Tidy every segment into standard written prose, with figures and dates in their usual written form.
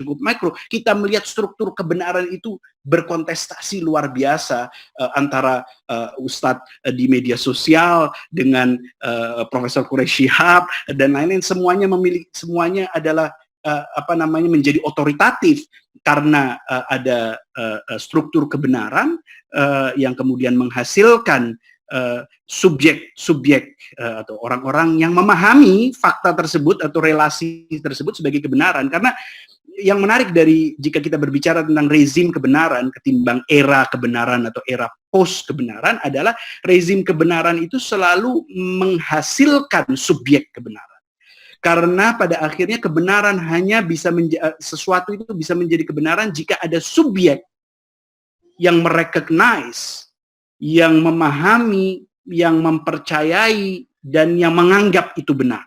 cukup mikro, kita melihat struktur kebenaran itu berkontestasi luar biasa antara Ustadz di media sosial dengan Profesor Quraisy Shihab dan lain-lain, semuanya adalah menjadi otoritatif karena ada struktur kebenaran yang kemudian menghasilkan subjek-subjek atau orang-orang yang memahami fakta tersebut atau relasi tersebut sebagai kebenaran. Karena yang menarik dari jika kita berbicara tentang rezim kebenaran ketimbang era kebenaran atau era post kebenaran adalah rezim kebenaran itu selalu menghasilkan subjek kebenaran. Karena pada akhirnya kebenaran hanya bisa sesuatu itu bisa menjadi kebenaran jika ada subjek yang merecognize, yang memahami, yang mempercayai, dan yang menganggap itu benar.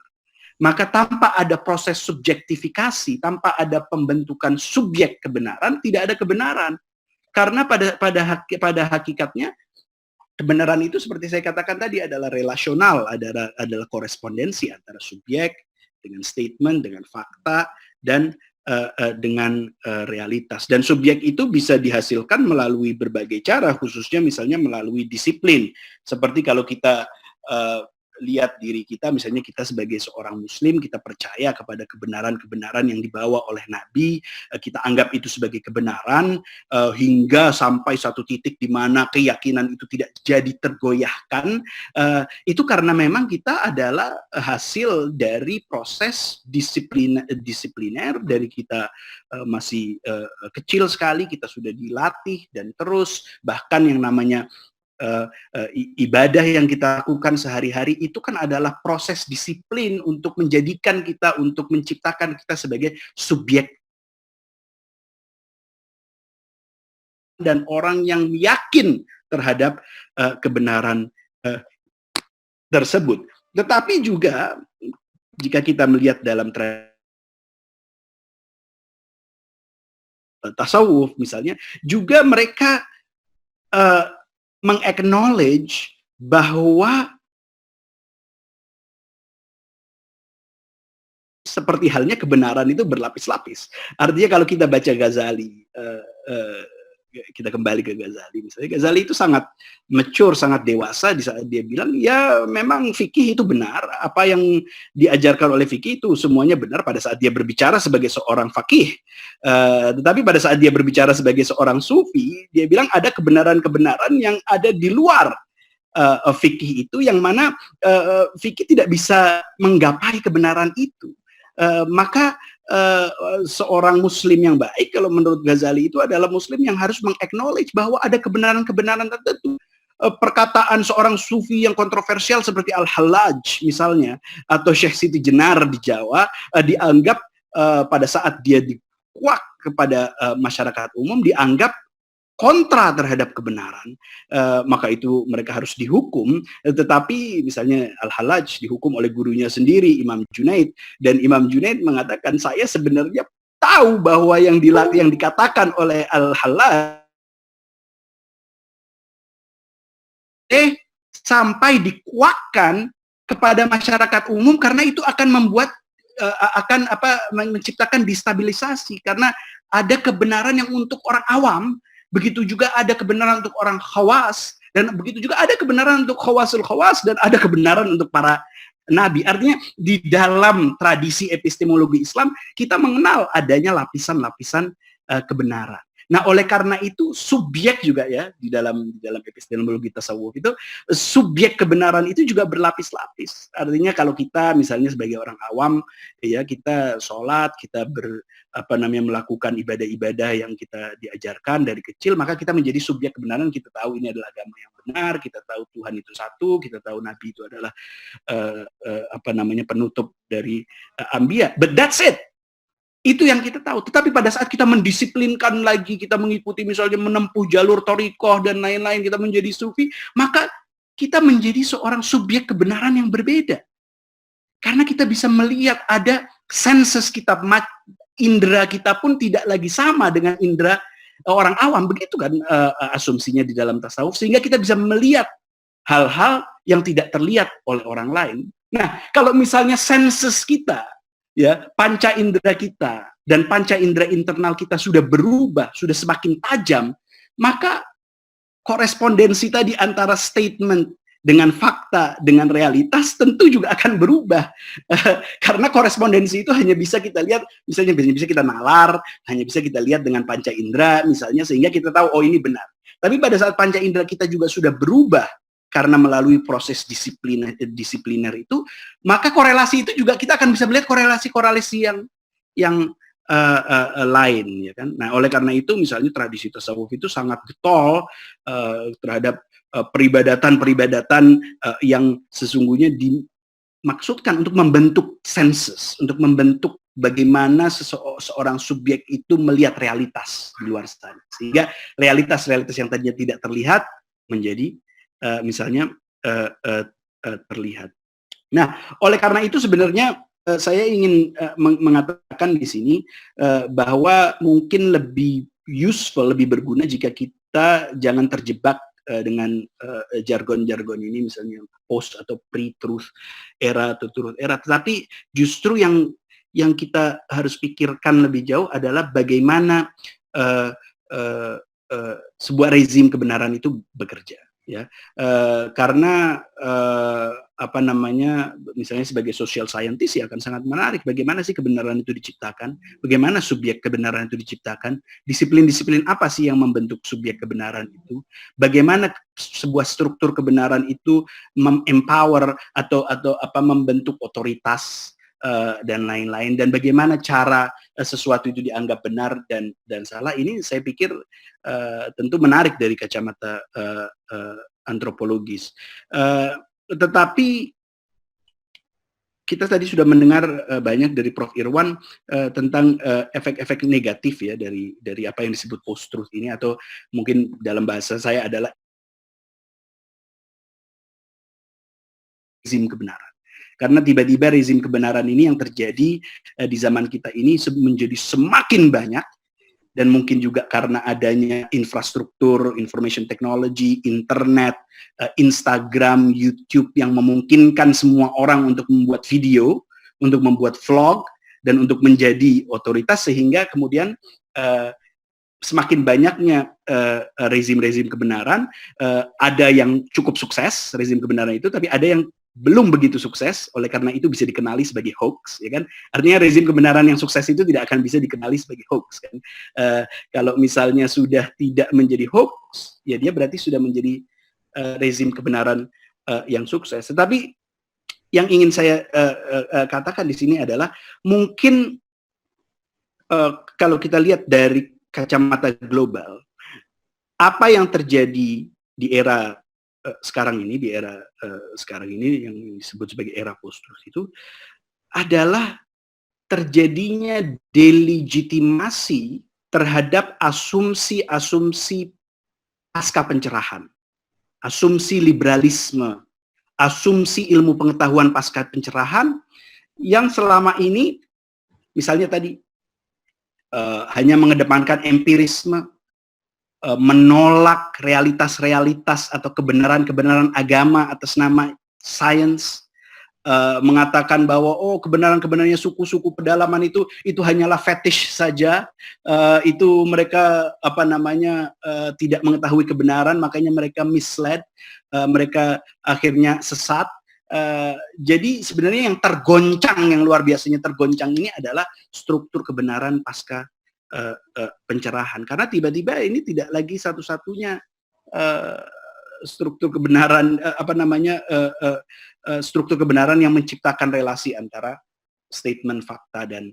Maka tanpa ada proses subjektifikasi, tanpa ada pembentukan subjek kebenaran, tidak ada kebenaran. Karena pada hakikatnya kebenaran itu seperti saya katakan tadi adalah relasional, adalah korespondensi antara subjek dengan statement, dengan fakta, dan dengan realitas. Dan subjek itu bisa dihasilkan melalui berbagai cara, khususnya misalnya melalui disiplin. Seperti kalau kita lihat diri kita, misalnya kita sebagai seorang muslim, kita percaya kepada kebenaran-kebenaran yang dibawa oleh Nabi, kita anggap itu sebagai kebenaran, hingga sampai satu titik di mana keyakinan itu tidak jadi tergoyahkan, itu karena memang kita adalah hasil dari proses disipliner dari kita masih kecil sekali, kita sudah dilatih dan terus, bahkan yang namanya ibadah yang kita lakukan sehari-hari itu kan adalah proses disiplin untuk menjadikan kita, untuk menciptakan kita sebagai subjek dan orang yang yakin terhadap kebenaran tersebut. Tetapi juga jika kita melihat dalam tasawuf misalnya, juga mereka meng-acknowledge bahwa seperti halnya kebenaran itu berlapis-lapis. Artinya kalau kita baca Ghazali, kita kembali ke Ghazali misalnya, Ghazali itu sangat mature, sangat dewasa di saat dia bilang, ya memang fikih itu benar, apa yang diajarkan oleh fikih itu semuanya benar pada saat dia berbicara sebagai seorang fakih. Tetapi pada saat dia berbicara sebagai seorang sufi, dia bilang ada kebenaran-kebenaran yang ada di luar fikih itu, yang mana fikih tidak bisa menggapai kebenaran itu. Maka seorang muslim yang baik kalau menurut Ghazali itu adalah muslim yang harus meng-acknowledge bahwa ada kebenaran-kebenaran tertentu. Perkataan seorang sufi yang kontroversial seperti Al-Hallaj misalnya, atau Syekh Siti Jenar di Jawa, dianggap pada saat dia dikuak kepada masyarakat umum, dianggap kontra terhadap kebenaran, maka itu mereka harus dihukum. Tetapi misalnya Al-Hallaj dihukum oleh gurunya sendiri, Imam Junaid, dan Imam Junaid mengatakan, saya sebenarnya tahu bahwa yang dikatakan oleh Al-Hallaj sampai dikuakkan kepada masyarakat umum, karena itu akan membuat menciptakan destabilisasi, karena ada kebenaran yang untuk orang awam, begitu juga ada kebenaran untuk orang khawas, dan begitu juga ada kebenaran untuk khawasul khawas, dan ada kebenaran untuk para nabi. Artinya di dalam tradisi epistemologi Islam kita mengenal adanya lapisan-lapisan kebenaran. Nah, oleh karena itu subjek juga ya di dalam epistemologi tasawuf itu, subjek kebenaran itu juga berlapis-lapis. Artinya kalau kita misalnya sebagai orang awam ya, kita sholat, kita melakukan ibadah-ibadah yang kita diajarkan dari kecil, maka kita menjadi subjek kebenaran. Kita tahu ini adalah agama yang benar, kita tahu Tuhan itu satu, kita tahu Nabi itu adalah penutup dari Anbiya. But that's it. Itu yang kita tahu. Tetapi pada saat kita mendisiplinkan lagi, kita mengikuti misalnya menempuh jalur thariqah dan lain-lain, kita menjadi sufi, maka kita menjadi seorang subjek kebenaran yang berbeda. Karena kita bisa melihat ada senses kita, indera kita pun tidak lagi sama dengan indera orang awam. Begitu kan asumsinya di dalam tasawuf, sehingga kita bisa melihat hal-hal yang tidak terlihat oleh orang lain. Nah, kalau misalnya senses kita, ya, panca indera kita dan panca indera internal kita sudah berubah, sudah semakin tajam, maka korespondensi tadi antara statement dengan fakta, dengan realitas tentu juga akan berubah. Karena korespondensi itu hanya bisa kita lihat, misalnya bisa kita nalar, hanya bisa kita lihat dengan panca indera misalnya, sehingga kita tahu, oh ini benar. Tapi pada saat panca indera kita juga sudah berubah, karena melalui proses disipliner itu, maka korelasi itu juga kita akan bisa melihat korelasi-korelasi yang lain, ya kan. Nah, oleh karena itu misalnya tradisi tasawuf itu sangat getol terhadap peribadatan-peribadatan yang sesungguhnya dimaksudkan untuk membentuk senses, untuk membentuk bagaimana seorang subjek itu melihat realitas di luar sana, sehingga realitas-realitas yang tadinya tidak terlihat menjadi misalnya terlihat. Nah, oleh karena itu sebenarnya saya ingin mengatakan di sini bahwa mungkin lebih useful, lebih berguna jika kita jangan terjebak dengan jargon-jargon ini, misalnya post atau pre-truth era atau truth era, tetapi justru yang kita harus pikirkan lebih jauh adalah bagaimana sebuah rezim kebenaran itu bekerja. Ya, karena apa namanya, misalnya sebagai social scientist ya akan sangat menarik bagaimana sih kebenaran itu diciptakan, bagaimana subjek kebenaran itu diciptakan, disiplin-disiplin apa sih yang membentuk subjek kebenaran itu, bagaimana sebuah struktur kebenaran itu memempower atau apa membentuk otoritas dan lain-lain, dan bagaimana cara sesuatu itu dianggap benar dan salah. Ini saya pikir tentu menarik dari kacamata antropologis. Tetapi kita tadi sudah mendengar banyak dari Prof. Irwan tentang efek-efek negatif ya dari apa yang disebut post-truth ini, atau mungkin dalam bahasa saya adalah rezim kebenaran. Karena tiba-tiba rezim kebenaran ini yang terjadi di zaman kita ini menjadi semakin banyak, dan mungkin juga karena adanya infrastruktur, information technology, internet, Instagram, YouTube yang memungkinkan semua orang untuk membuat video, untuk membuat vlog, dan untuk menjadi otoritas, sehingga kemudian semakin banyaknya rezim-rezim kebenaran, ada yang cukup sukses rezim kebenaran itu, tapi ada yang belum begitu sukses, oleh karena itu bisa dikenali sebagai hoax, ya kan? Artinya rezim kebenaran yang sukses itu tidak akan bisa dikenali sebagai hoax, kan? Kalau misalnya sudah tidak menjadi hoax, ya dia berarti sudah menjadi rezim kebenaran yang sukses. Tetapi yang ingin saya katakan di sini adalah mungkin kalau kita lihat dari kacamata global, apa yang terjadi di era sekarang ini, yang disebut sebagai era post-truth itu adalah terjadinya delegitimasi terhadap asumsi-asumsi pasca pencerahan, asumsi liberalisme, asumsi ilmu pengetahuan pasca pencerahan yang selama ini misalnya tadi hanya mengedepankan empirisme, menolak realitas-realitas atau kebenaran-kebenaran agama atas nama sains, mengatakan bahwa oh kebenaran-kebenarannya suku-suku pedalaman itu hanyalah fetish saja, itu mereka apa namanya tidak mengetahui kebenaran, makanya mereka misled, mereka akhirnya sesat. Jadi sebenarnya yang tergoncang, yang luar biasanya tergoncang ini adalah struktur kebenaran pasca pencerahan, karena tiba-tiba ini tidak lagi satu-satunya struktur kebenaran struktur kebenaran yang menciptakan relasi antara statement fakta dan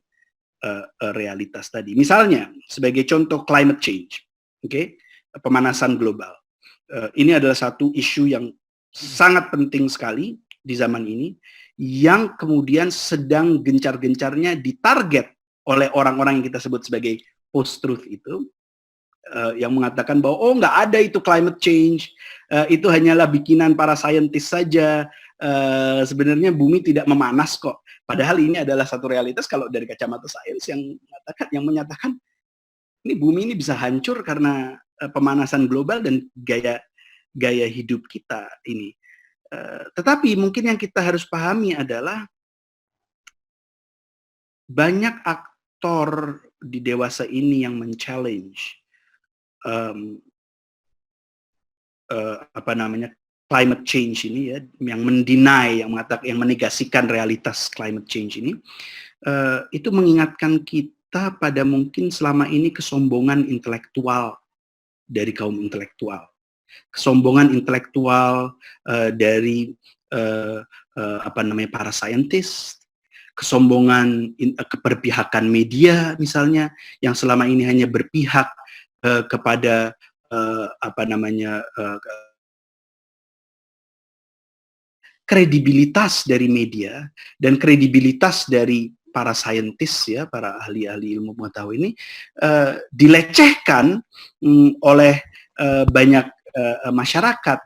realitas tadi. Misalnya sebagai contoh climate change, okay? Pemanasan global. Ini adalah satu isu yang sangat penting sekali di zaman ini, yang kemudian sedang gencar-gencarnya ditarget oleh orang-orang yang kita sebut sebagai post-truth itu, yang mengatakan bahwa oh nggak ada itu climate change, itu hanyalah bikinan para saintis saja, sebenarnya bumi tidak memanas kok. Padahal ini adalah satu realitas kalau dari kacamata sains yang menyatakan ini bumi ini bisa hancur karena pemanasan global dan gaya hidup kita ini. Tetapi mungkin yang kita harus pahami adalah banyak faktor di dewasa ini yang men-challenge apa namanya, climate change ini ya, yang yang mengatakan, yang menegasikan realitas climate change ini, itu mengingatkan kita pada mungkin selama ini kesombongan intelektual dari kaum intelektual, kesombongan intelektual dari apa namanya, para saintis, kesombongan keberpihakan media misalnya, yang selama ini hanya berpihak kepada apa namanya, kredibilitas dari media dan kredibilitas dari para saintis ya, para ahli-ahli ilmu pengetahuan ini dilecehkan oleh banyak masyarakat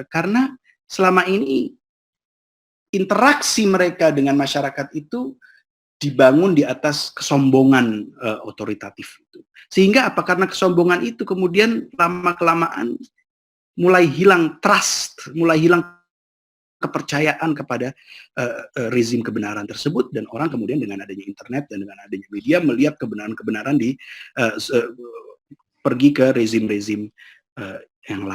karena selama ini interaksi mereka dengan masyarakat itu dibangun di atas kesombongan otoritatif itu. Sehingga apa? Karena kesombongan itu kemudian lama-kelamaan mulai hilang trust, mulai hilang kepercayaan kepada rezim kebenaran tersebut, dan orang kemudian dengan adanya internet dan dengan adanya media melihat kebenaran-kebenaran di pergi ke rezim-rezim yang lain.